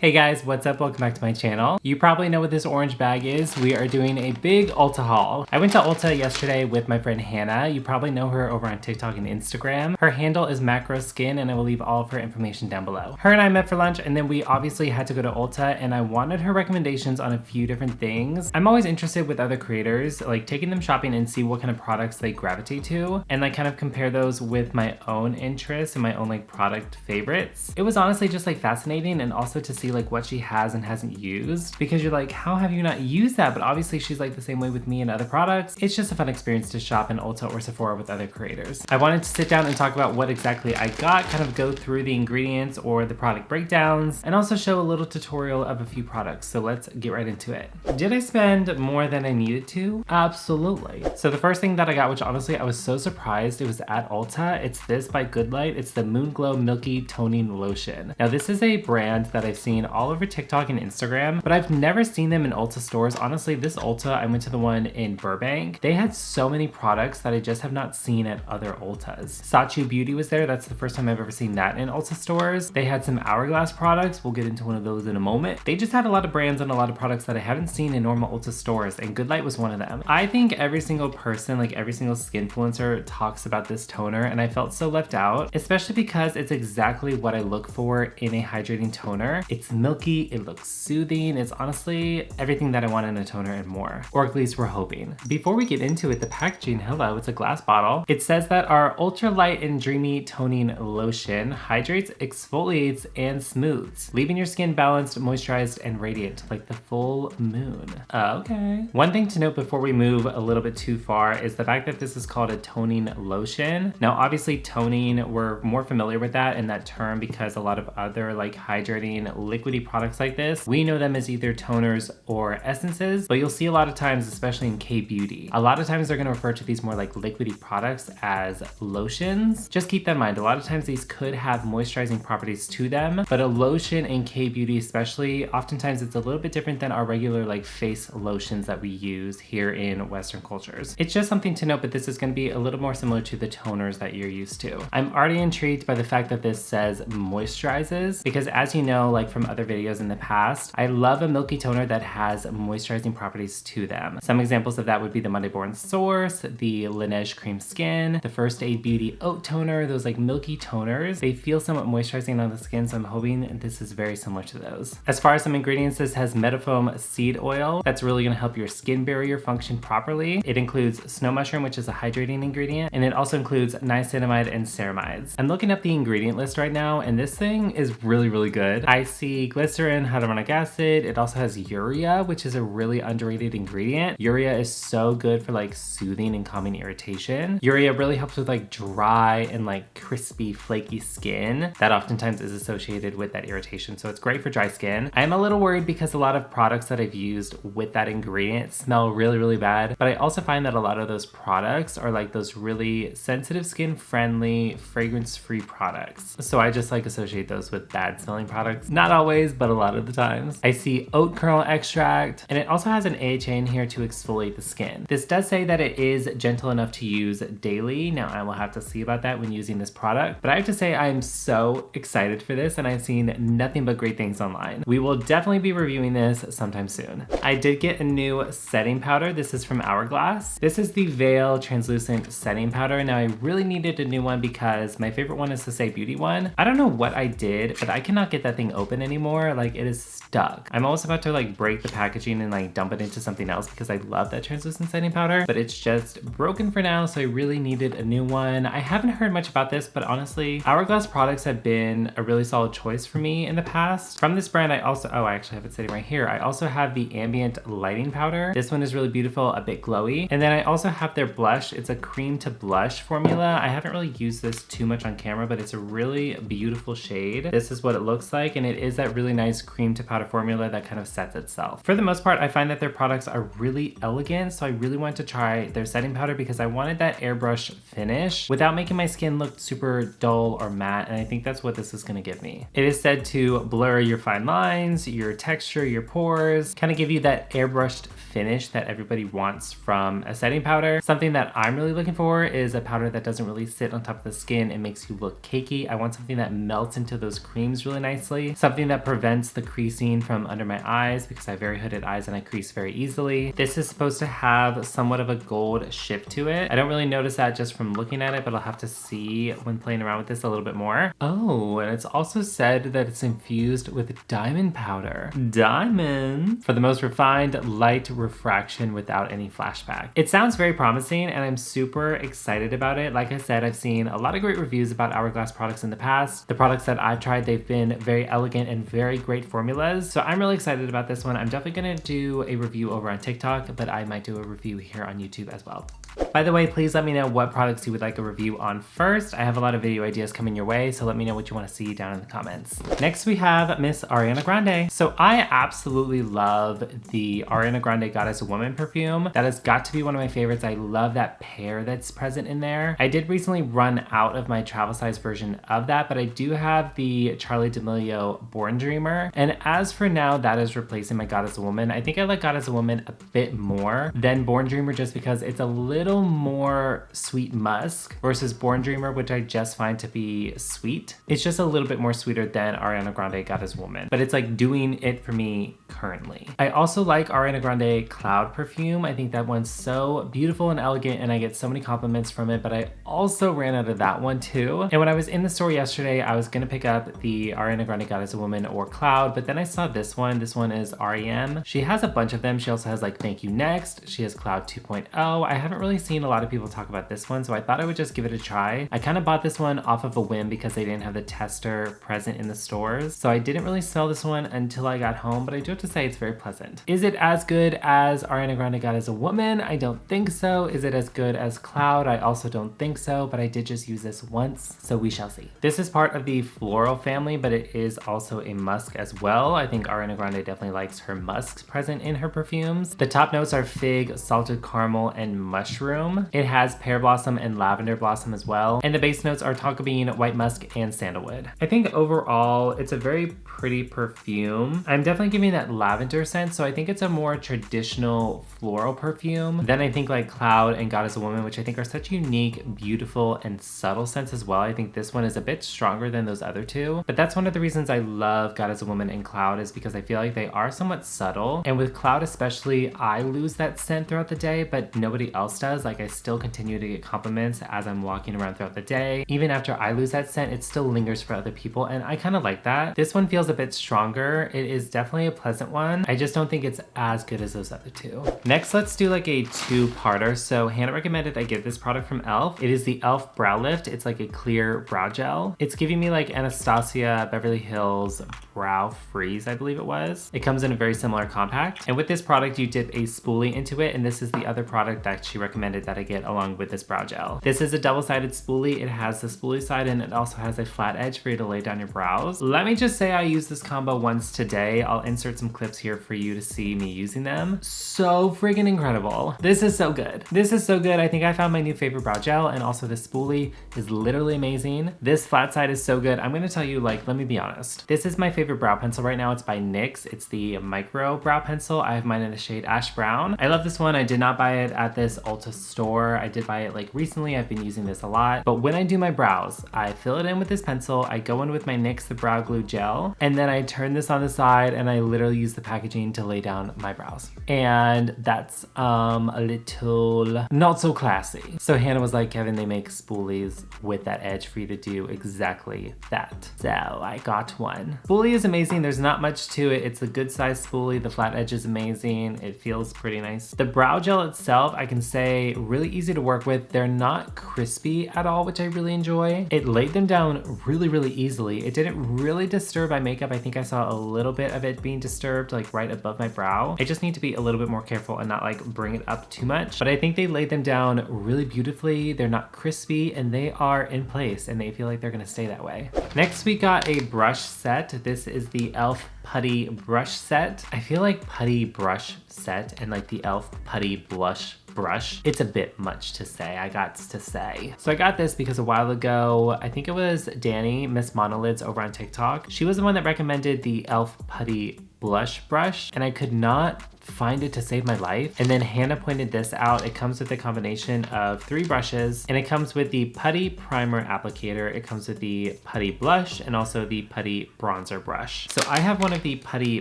Hey guys, what's up? Welcome back to my channel. You probably know what this orange bag is. We are doing a big Ulta haul. I went to Ulta yesterday with my friend Hannah. You probably know her over on TikTok and Instagram. Her handle is Macro Skin and I will leave all of her information down below. Her and I met for lunch and then we obviously had to go to Ulta and I wanted her recommendations on a few different things. I'm always interested with other creators, like taking them shopping and see what kind of products they gravitate to and like kind of compare those with my own interests and my own like product favorites. It was honestly just like fascinating and also to see like what she has and hasn't used, because you're like, how have you not used that? But obviously she's like the same way with me and other products. It's just a fun experience to shop in Ulta or Sephora with other creators. I wanted to sit down and talk about what exactly I got, kind of go through the ingredients or the product breakdowns, and also show a little tutorial of a few products. So let's get right into it. Did I spend more than I needed to? Absolutely. So the first thing that I got, which honestly I was so surprised it was at Ulta, it's this by GOODLIGHT. It's the Moon Glow Milky Toning Lotion. Now this is a brand that I've seen all over TikTok and Instagram, but I've never seen them in Ulta stores. Honestly, this Ulta, I went to the one in Burbank. They had so many products that I just have not seen at other Ultas. Sachu Beauty was there. That's the first time I've ever seen that in Ulta stores. They had some Hourglass products. We'll get into one of those in a moment. They just had a lot of brands and a lot of products that I haven't seen in normal Ulta stores, and GOODLIGHT was one of them. I think every single person, like every single skinfluencer talks about this toner, and I felt so left out, especially because it's exactly what I look for in a hydrating toner. It's milky, it looks soothing, it's honestly everything that I want in a toner and more. Or at least we're hoping. Before we get into it, the packaging, hello, it's a glass bottle. It says that our ultra light and dreamy toning lotion hydrates, exfoliates, and smooths, leaving your skin balanced, moisturized, and radiant like the full moon. Okay. One thing to note before we move a little bit too far is the fact that this is called a toning lotion. Now obviously toning, we're more familiar with that in that term because a lot of other like hydrating liquidy products like this, we know them as either toners or essences, but you'll see a lot of times, especially in K-beauty, a lot of times they're going to refer to these more like liquidy products as lotions. Just keep that in mind. A lot of times these could have moisturizing properties to them, but a lotion in K-beauty especially, oftentimes it's a little bit different than our regular like face lotions that we use here in Western cultures. It's just something to note, but this is going to be a little more similar to the toners that you're used to. I'm already intrigued by the fact that this says moisturizes, because as you know, like from other videos in the past, I love a milky toner that has moisturizing properties to them. Some examples of that would be the Monday Born Source, the Laneige Cream Skin, the First Aid Beauty Oat Toner, those like milky toners. They feel somewhat moisturizing on the skin, so I'm hoping this is very similar to those. As far as some ingredients, this has Metafoam seed oil. That's really gonna help your skin barrier function properly. It includes snow mushroom, which is a hydrating ingredient, and it also includes niacinamide and ceramides. I'm looking up the ingredient list right now, and this thing is really, really good. I see glycerin, hyaluronic acid. It also has urea, which is a really underrated ingredient. Urea is so good for like soothing and calming irritation. Urea really helps with like dry and like crispy, flaky skin that oftentimes is associated with that irritation. So it's great for dry skin. I'm a little worried because a lot of products that I've used with that ingredient smell really, really bad. But I also find that a lot of those products are like those really sensitive skin friendly, fragrance free products. So I just like associate those with bad smelling products. Not always, but a lot of the times. I see oat kernel extract, and it also has an AHA in here to exfoliate the skin. This does say that it is gentle enough to use daily. Now I will have to see about that when using this product, but I have to say I am so excited for this and I've seen nothing but great things online. We will definitely be reviewing this sometime soon. I did get a new setting powder. This is from Hourglass. This is the Veil Translucent Setting Powder. Now I really needed a new one because my favorite one is the Say Beauty one. I don't know what I did, but I cannot get that thing open anymore. Like it is stuck. I'm almost about to like break the packaging and like dump it into something else because I love that translucent setting powder, but it's just broken for now. So I really needed a new one. I haven't heard much about this, but honestly, Hourglass products have been a really solid choice for me in the past. From this brand, I also, oh, I actually have it sitting right here. I also have the Ambient Lighting Powder. This one is really beautiful, a bit glowy. And then I also have their blush. It's a cream to blush formula. I haven't really used this too much on camera, but it's a really beautiful shade. This is what it looks like, and it is that really nice cream to powder formula that kind of sets itself. For the most part, I find that their products are really elegant, so I really want to try their setting powder because I wanted that airbrush finish without making my skin look super dull or matte, and I think that's what this is gonna give me. It is said to blur your fine lines, your texture, your pores, kind of give you that airbrushed finish that everybody wants from a setting powder. Something that I'm really looking for is a powder that doesn't really sit on top of the skin and makes you look cakey. I want something that melts into those creams really nicely. Something that prevents the creasing from under my eyes because I have very hooded eyes and I crease very easily. This is supposed to have somewhat of a gold ship to it. I don't really notice that just from looking at it, but I'll have to see when playing around with this a little bit more. Oh, and it's also said that it's infused with diamond powder. Diamond! For the most refined light refraction without any flashback. It sounds very promising and I'm super excited about it. Like I said, I've seen a lot of great reviews about Hourglass products in the past. The products that I've tried, they've been very elegant and very great formulas. So I'm really excited about this one. I'm definitely gonna do a review over on TikTok, but I might do a review here on YouTube as well. By the way, please let me know what products you would like a review on first. I have a lot of video ideas coming your way, so let me know what you want to see down in the comments. Next, we have Miss Ariana Grande. So I absolutely love the Ariana Grande God is a Woman perfume. That has got to be one of my favorites. I love that pear that's present in there. I did recently run out of my travel size version of that, but I do have the Charli D'Amelio Born Dreamer. And as for now, that is replacing my God is a Woman. I think I like God is a Woman a bit more than Born Dreamer just because it's a little more sweet musk versus Born Dreamer, which I just find to be sweet. It's just a little bit more sweeter than Ariana Grande God is Woman, but it's like doing it for me currently. I also like Ariana Grande Cloud perfume. I think that one's so beautiful and elegant and I get so many compliments from it, but I also ran out of that one too. And when I was in the store yesterday, I was gonna pick up the Ariana Grande God is a Woman or Cloud, but then I saw this one. This one is REM. She has a bunch of them. She also has like Thank You Next. She has Cloud 2.0. I haven't really seen a lot of people talk about this one, so I thought I would just give it a try. I kind of bought this one off of a whim because they didn't have the tester present in the stores, so I didn't really smell this one until I got home, but I do have to say it's very pleasant. Is it as good as Ariana Grande God is a Woman? I don't think so. Is it as good as Cloud? I also don't think so, but I did just use this once, so we shall see. This is part of the floral family, but it is also a musk as well. I think Ariana Grande definitely likes her musks present in her perfumes. The top notes are fig, salted caramel, and mushroom. It has pear blossom and lavender blossom as well. And the base notes are tonka bean, white musk, and sandalwood. I think overall, it's a very pretty perfume. I'm definitely giving that lavender scent, so I think it's a more traditional floral perfume than I think like Cloud and God is a Woman, which I think are such unique, beautiful, and subtle scents as well. I think this one is a bit stronger than those other two, but that's one of the reasons I love God is a Woman and Cloud is because I feel like they are somewhat subtle. And with Cloud especially, I lose that scent throughout the day, but nobody else does. Like I still continue to get compliments as I'm walking around throughout the day. Even after I lose that scent, it still lingers for other people, and I kind of like that. This one feels a bit stronger. It is definitely a pleasant one. I just don't think it's as good as those other two. Next, let's do like a two-parter. So Hannah recommended I get this product from e.l.f. It is the e.l.f. Brow Lift. It's like a clear brow gel. It's giving me like Anastasia Beverly Hills Brow Freeze, I believe it was. It comes in a very similar compact. And with this product, you dip a spoolie into it, and this is the other product that she recommended that I get along with this brow gel. This is a double-sided spoolie. It has the spoolie side and it also has a flat edge for you to lay down your brows. Let me just say I used this combo once today. I'll insert some clips here for you to see me using them. So friggin' incredible. This is so good. This is so good. I think I found my new favorite brow gel, and also this spoolie is literally amazing. This flat side is so good. I'm gonna tell you, like, let me be honest. This is my favorite brow pencil right now. It's by NYX. It's the micro brow pencil. I have mine in the shade Ash Brown. I love this one. I did not buy it at this Ulta store. I did buy it like recently. I've been using this a lot. But when I do my brows, I fill it in with this pencil. I go in with my NYX the Brow Glue Gel, and then I turn this on the side and I literally use the packaging to lay down my brows. And that's a little not so classy. So Hannah was like, Kevin, they make spoolies with that edge for you to do exactly that. So I got one. Spoolie is amazing. There's not much to it. It's a good size spoolie. The flat edge is amazing. It feels pretty nice. The brow gel itself, I can say really easy to work with. They're not crispy at all, which I really enjoy. It laid them down really, really easily. It didn't really disturb my makeup. I think I saw a little bit of it being disturbed, like right above my brow. I just need to be a little bit more careful and not like bring it up too much. But I think they laid them down really beautifully. They're not crispy and they are in place and they feel like they're gonna stay that way. Next, we got a brush set. This is the e.l.f. Putty Brush Set. I feel like Putty Brush Set and like the e.l.f. Putty Blush brush, it's a bit much to say, I got to say. So I got this because a while ago, I think it was Danny, Miss Monolids over on TikTok. She was the one that recommended the e.l.f. Putty blush brush and I could not find it to save my life. And then Hannah pointed this out. It comes with a combination of 3 brushes and it comes with the Putty Primer Applicator. It comes with the Putty Blush and also the Putty Bronzer Brush. So I have one of the Putty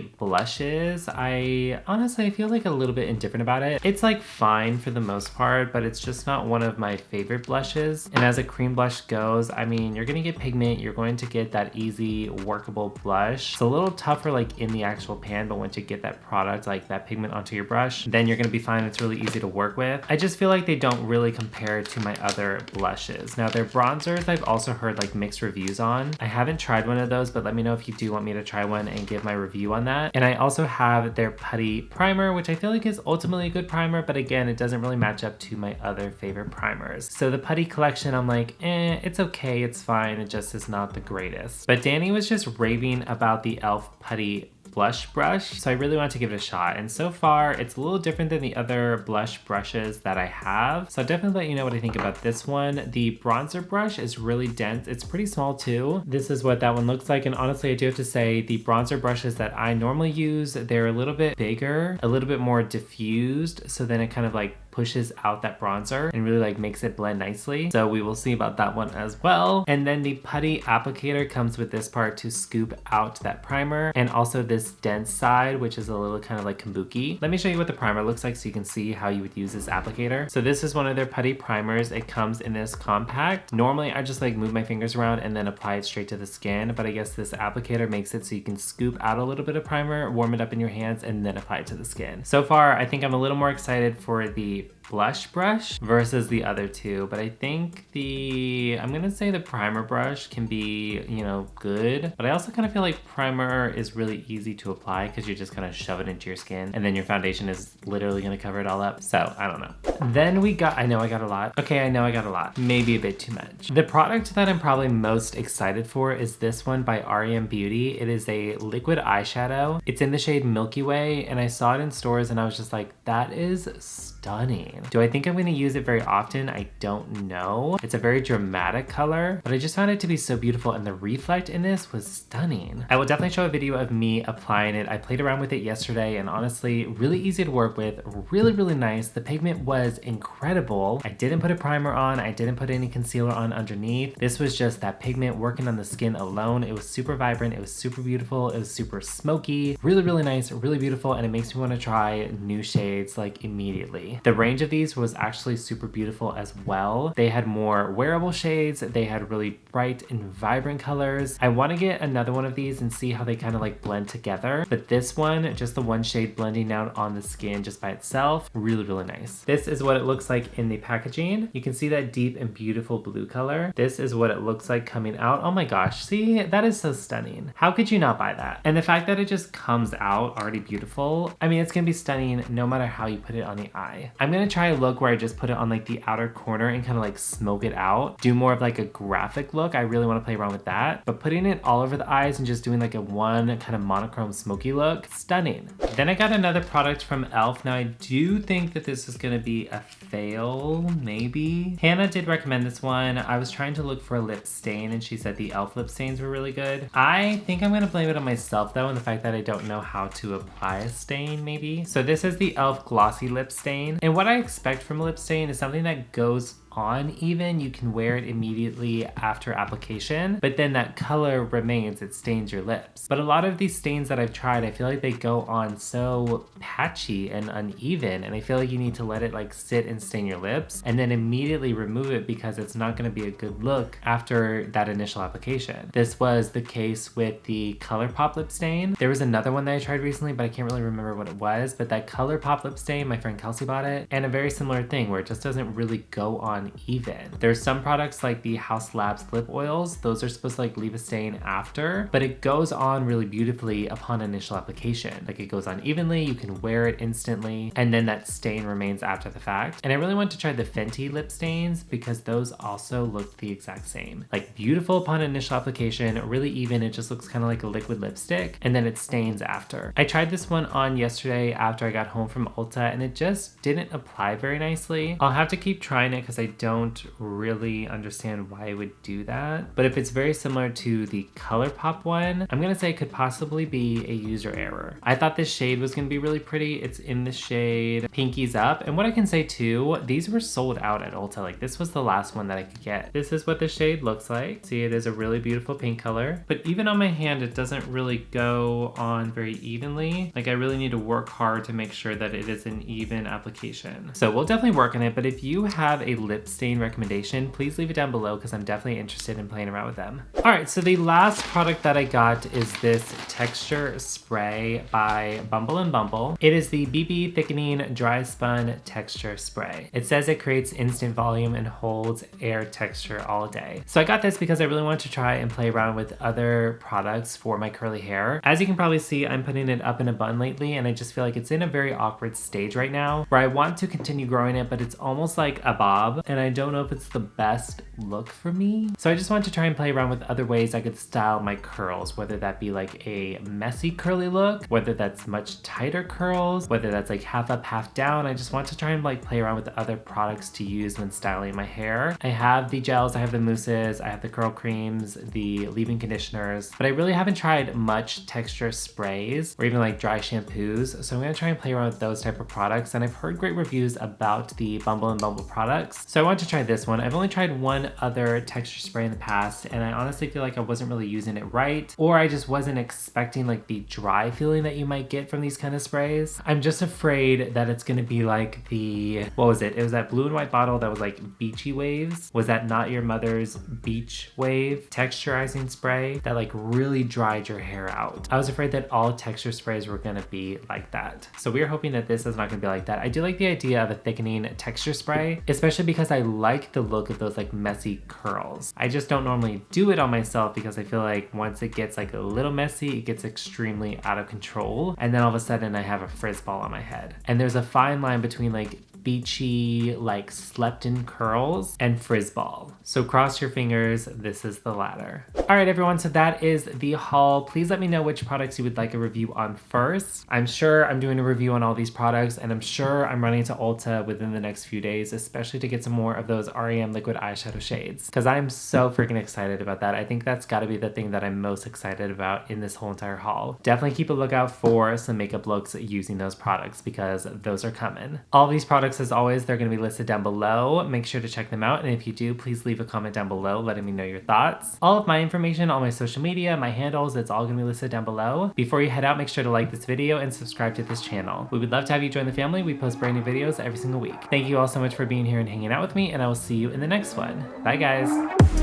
blushes. I honestly feel like a little bit indifferent about it. It's like fine for the most part, but it's just not one of my favorite blushes. And as a cream blush goes, I mean, you're gonna get pigment, you're going to get that easy workable blush. It's a little tougher like in the actual pan, but once you get that product, like that pigment onto your brush, then you're gonna be fine. It's really easy to work with. I just feel like they don't really compare to my other blushes. Now their bronzers, I've also heard like mixed reviews on. I haven't tried one of those, but let me know if you do want me to try one and give my review on that. And I also have their Putty Primer, which I feel like is ultimately a good primer, but again, it doesn't really match up to my other favorite primers. So the Putty collection, I'm like, it's okay, it's fine, it just is not the greatest. But Danny was just raving about the e.l.f. Putty blush brush, so I really want to give it a shot. And so far it's a little different than the other blush brushes that I have, so I'll definitely let you know what I think about this one. The bronzer brush is really dense. It's pretty small too. This is what that one looks like, and honestly I do have to say the bronzer brushes that I normally use, they're a little bit bigger, a little bit more diffused, so then it kind of like pushes out that bronzer and really like makes it blend nicely. So we will see about that one as well. And then the Putty Applicator comes with this part to scoop out that primer, and also this dense side, which is a little kind of like kabuki. Let me show you what the primer looks like so you can see how you would use this applicator. So this is one of their Putty primers. It comes in this compact. Normally I just like move my fingers around and then apply it straight to the skin, but I guess this applicator makes it so you can scoop out a little bit of primer, warm it up in your hands, and then apply it to the skin. So far I think I'm a little more excited for the blush brush versus the other two, but I think I'm gonna say the primer brush can be, you know, good, but I also kind of feel like primer is really easy to apply because you just kind of shove it into your skin and then your foundation is literally gonna cover it all up. So I don't know. Then we got, I know I got a lot. Okay, I know I got a lot. Maybe a bit too much. The product that I'm probably most excited for is this one by REM Beauty. It is a liquid eyeshadow. It's in the shade Milky Way, and I saw it in stores and I was just like, that is stunning. Do I think I'm gonna use it very often? I don't know. It's a very dramatic color, but I just found it to be so beautiful, and the reflect in this was stunning. I will definitely show a video of me applying it. I played around with it yesterday, and honestly, really easy to work with, really, really nice. The pigment was incredible. I didn't put a primer on. I didn't put any concealer on underneath. This was just that pigment working on the skin alone. It was super vibrant. It was super beautiful. It was super smoky. Really, really nice, really beautiful, and it makes me want to try new shades like immediately. The range of these was actually super beautiful as well. They had more wearable shades. They had really bright and vibrant colors. I want to get another one of these and see how they kind of like blend together. But this one, just the one shade blending out on the skin just by itself, really, really nice. This is what it looks like in the packaging. You can see that deep and beautiful blue color. This is what it looks like coming out. Oh my gosh, see, that is so stunning. How could you not buy that? And the fact that it just comes out already beautiful, I mean, it's gonna be stunning no matter how you put it on the eye. I'm gonna try a look where I just put it on like the outer corner and kind of like smoke it out. Do more of like a graphic look. I really want to play around with that. But putting it all over the eyes and just doing like a one kind of monochrome smoky look, stunning. Then I got another product from e.l.f. Now I do think that this is gonna be a fail, maybe. Hannah did recommend this one. I was trying to look for a lip stain and she said the e.l.f. lip stains were really good. I think I'm gonna blame it on myself though, and the fact that I don't know how to apply a stain maybe. So this is the e.l.f. Glossy Lip Stain. And what I expect from a lip stain is something that goes on even. You can wear it immediately after application, but then that color remains, it stains your lips. But a lot of these stains that I've tried, I feel like they go on so patchy and uneven, and I feel like you need to let it like sit and stain your lips and then immediately remove it because it's not going to be a good look after that initial application. This was the case with the ColourPop lip stain. There was another one that I tried recently, but I can't really remember what it was, but that ColourPop lip stain, my friend Kelsey bought it, and a very similar thing where it just doesn't really go on even. There's some products like the House Labs lip oils, those are supposed to like leave a stain after, but it goes on really beautifully upon initial application. Like it goes on evenly, you can wear it instantly, and then that stain remains after the fact. And I really want to try the Fenty lip stains because those also look the exact same. Like beautiful upon initial application, really even, it just looks kind of like a liquid lipstick, and then it stains after. I tried this one on yesterday after I got home from Ulta, and it just didn't apply very nicely. I'll have to keep trying it because I don't really understand why I would do that. But if it's very similar to the ColourPop one, I'm gonna say it could possibly be a user error. I thought this shade was gonna be really pretty. It's in the shade Pinkies Up. And what I can say too, these were sold out at Ulta. Like this was the last one that I could get. This is what the shade looks like. See, it is a really beautiful pink color. But even on my hand, it doesn't really go on very evenly. Like I really need to work hard to make sure that it is an even application. So we'll definitely work on it. But if you have a lip stain recommendation, please leave it down below because I'm definitely interested in playing around with them. All right, so the last product that I got is this texture spray by Bumble & Bumble. It is the BB Thickening Dry Spun Texture Spray. It says it creates instant volume and holds air texture all day. So I got this because I really wanted to try and play around with other products for my curly hair. As you can probably see, I'm putting it up in a bun lately, and I just feel like it's in a very awkward stage right now where I want to continue growing it, but it's almost like a bob, and I don't know if it's the best look for me. So I just wanted to try and play around with other ways I could style my curls, whether that be like a messy curly look, whether that's much tighter curls, whether that's like half up, half down. I just want to try and like play around with the other products to use when styling my hair. I have the gels, I have the mousses, I have the curl creams, the leave-in conditioners, but I really haven't tried much texture sprays or even like dry shampoos. So I'm gonna try and play around with those type of products, and I've heard great reviews about the Bumble & Bumble products. So I want to try this one. I've only tried one other texture spray in the past, and I honestly feel like I wasn't really using it right, or I just wasn't expecting like the dry feeling that you might get from these kind of sprays. I'm just afraid that it's gonna be like the, what was it? It was that blue and white bottle that was like beachy waves. Was that Not Your Mother's Beach Wave texturizing spray that like really dried your hair out? I was afraid that all texture sprays were gonna be like that. So we are hoping that this is not gonna be like that. I do like the idea of a thickening texture spray, especially because I like the look of those like messy curls. I just don't normally do it on myself because I feel like once it gets like a little messy, it gets extremely out of control. And then all of a sudden I have a frizz ball on my head. And there's a fine line between like beachy, like slept in curls and frizz ball. So cross your fingers, this is the latter. All right, everyone, so that is the haul. Please let me know which products you would like a review on first. I'm sure I'm doing a review on all these products, and I'm sure I'm running to Ulta within the next few days, especially to get some more of those REM liquid eyeshadow shades, because I'm so freaking excited about that. I think that's gotta be the thing that I'm most excited about in this whole entire haul. Definitely keep a lookout for some makeup looks using those products because those are coming. All these products, as always, they're gonna be listed down below. Make sure to check them out, and if you do, please leave a comment down below letting me know your thoughts. All of my information, all my social media, my handles, it's all gonna be listed down below. Before you head out, make sure to like this video and subscribe to this channel. We would love to have you join the family. We post brand new videos every single week. Thank you all so much for being here and hanging out with me, and I will see you in the next one. Bye, guys.